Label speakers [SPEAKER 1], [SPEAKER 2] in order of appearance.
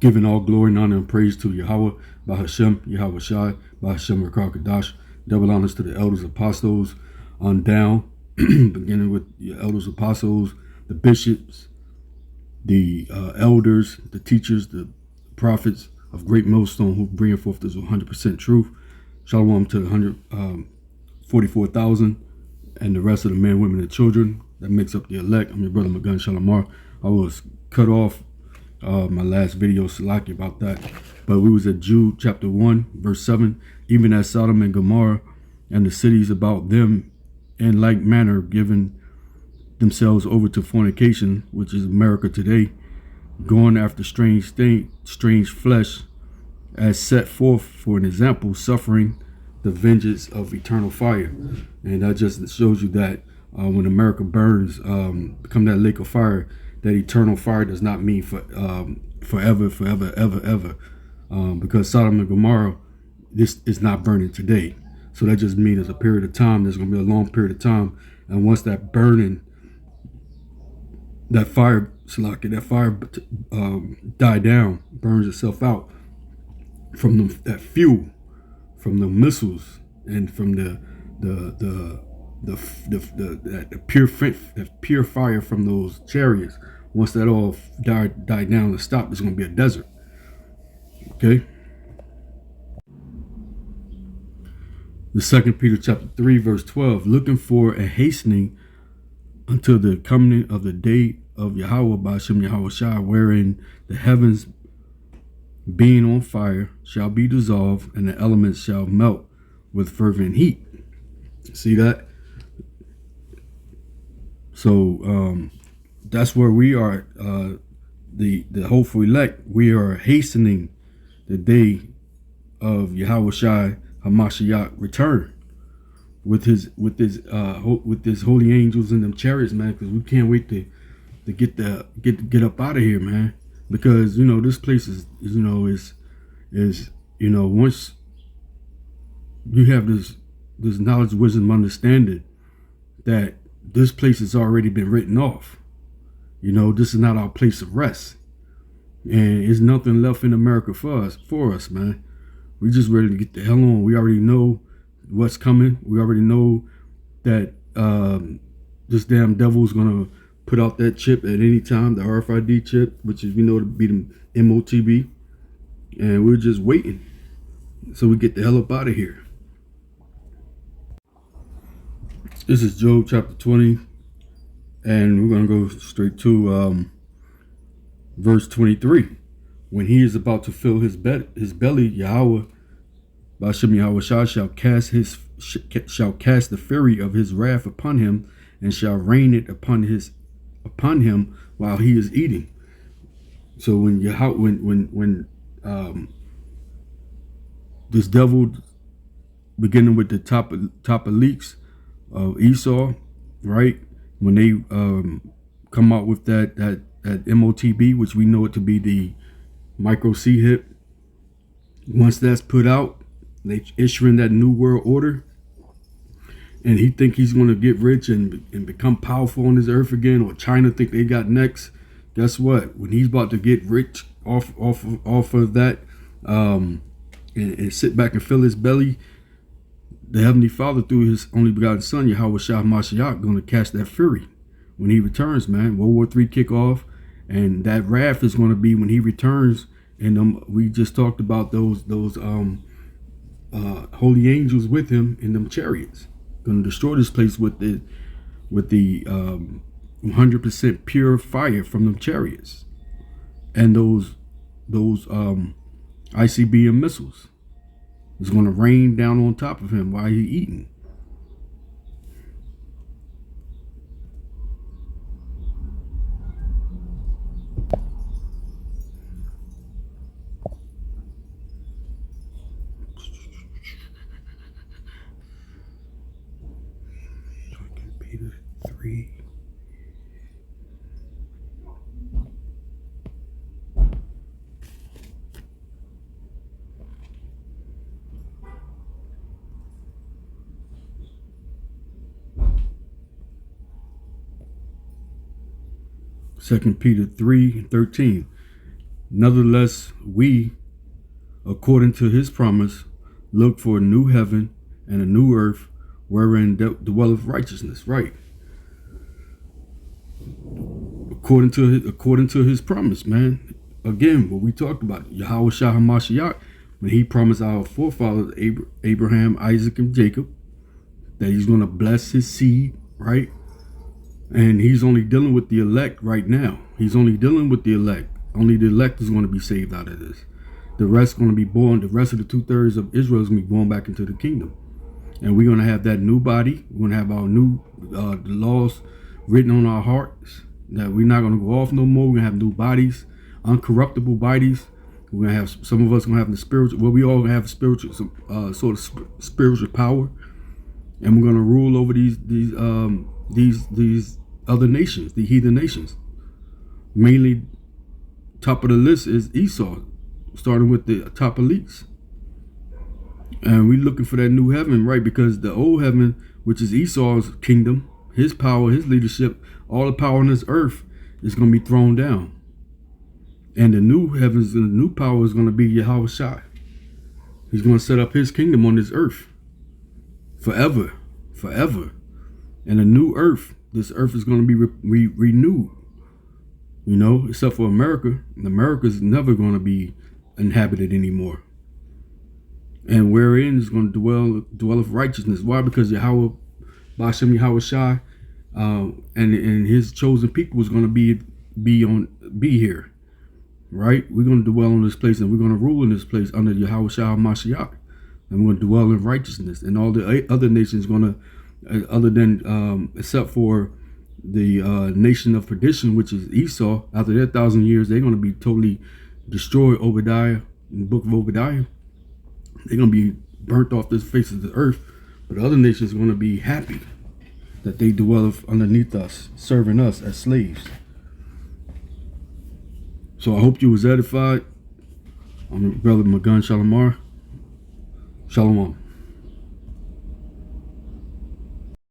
[SPEAKER 1] giving all glory and honor and praise to Yahweh, by Hashem, Yahawashi, by Hashem Rakakadash. Double honors to the elders, apostles, on down, beginning with the elders, apostles, the bishops, the elders, the teachers, the prophets of Great Millstone who bring forth this 100% truth. Shalom to the 144,000 and the rest of the men, women, and children that makes up the elect. I'm your brother Magan Shalamar. I was cut off my last video, Salaki, about that. But we was at Jude chapter 1, verse 7. Even as Sodom and Gomorrah and the cities about them in like manner given themselves over to fornication, which is America today, going after strange flesh, as set forth for an example, suffering the vengeance of eternal fire. And that just shows you that when America burns, become that lake of fire, that eternal fire does not mean forever, ever. Because Sodom and Gomorrah, this is not burning today. So that just means there's a period of time, there's going to be a long period of time. And once that burning, that fire die down, burns itself out from that fuel, from the missiles, and from the pure fire from those chariots. Once that all died down and stopped, it's going to be a desert. Okay. The 2 Peter chapter 3, verse 12, looking for a hastening until the coming of the day of Yahweh by Hashem Yahawashi, wherein the heavens being on fire shall be dissolved, and the elements shall melt with fervent heat. See that? So that's where we are, the hopeful elect. We are hastening the day of Yahawashi Hamashiach return with his holy angels and them chariots, man, because we can't wait to get up out of here, man. Because this place is once you have this knowledge, wisdom, understanding that this place has already been written off. This is not our place of rest, and there's nothing left in America for us, man. We just ready to get the hell on. We already know what's coming. We already know that this damn devil is gonna put out that chip at any time, the RFID chip, which is we know to be the MOTB, and we're just waiting so we get the hell up out of here. This is Job chapter 20, and we're gonna go straight to verse 23. When he is about to fill his belly, Yahweh, Bashem Yahawashi, shall cast the fury of his wrath upon him, and shall rain it upon him while he is eating. So when this devil, beginning with the top of leaks of Esau, right? When they come out with that MOTB, which we know it to be the micro C hip, once that's put out, they issuing that new world order, and he think he's going to get rich and become powerful on this earth again, or China think they got next. Guess what? When he's about to get rich off of that, and sit back and fill his belly, the Heavenly Father through his only begotten Son, Yahawashi Mashiach, going to catch that fury when he returns, man. World War III kick off, and that wrath is going to be when he returns. And we just talked about those holy angels with him in them chariots, going to destroy this place with the 100% pure fire from them chariots, and those ICBM missiles is going to rain down on top of him while he's eating. Peter 3. Second Peter 3:13. Nevertheless, we, according to his promise, look for a new heaven and a new earth wherein dwelleth righteousness. Right. According to his promise, man. Again, what we talked about, Yahawashi HaMashiach, when he promised our forefathers, Abraham, Isaac, and Jacob, that he's going to bless his seed, right? And he's only dealing with the elect right now. He's only dealing with the elect. Only the elect is going to be saved out of this. The rest going to be born. The rest of the 2/3 of Israel is going to be born back into the kingdom. And we're going to have that new body. We're going to have our new the laws written on our hearts. That we're not going to go off no more. We're going to have new bodies, uncorruptible bodies. We're going to have, some of us going to have the spiritual, well, we all going to have spiritual, sort of spiritual power. And we're going to rule over these other nations, the heathen nations. Mainly, top of the list is Esau, starting with the top elites. And we're looking for that new heaven, right? Because the old heaven, which is Esau's kingdom, his power, his leadership, all the power on this earth is going to be thrown down. And the new heavens and the new power is going to be Yahawashi. He's going to set up his kingdom on this earth forever, forever. And a new earth, this earth is going to be renewed. You know, except for America. America is never going to be inhabited anymore. And wherein is going to dwell of righteousness. Why? Because Yahweh, Bashem Yahawashi, and his chosen people is going to be here. Right? We're going to dwell in this place, and we're going to rule in this place under Yahawashi Mashiach. And we're going to dwell in righteousness. And all the other nations going to, other than, except for the nation of perdition, which is Esau, after their 1,000 years, they're going to be totally destroyed. Obadiah, in the book of Obadiah, they're going to be burnt off this face of the earth. But the other nations are going to be happy that they dwell underneath us, serving us as slaves. So I hope you was edified. I'm your brother Magan Shalamar. Shalom.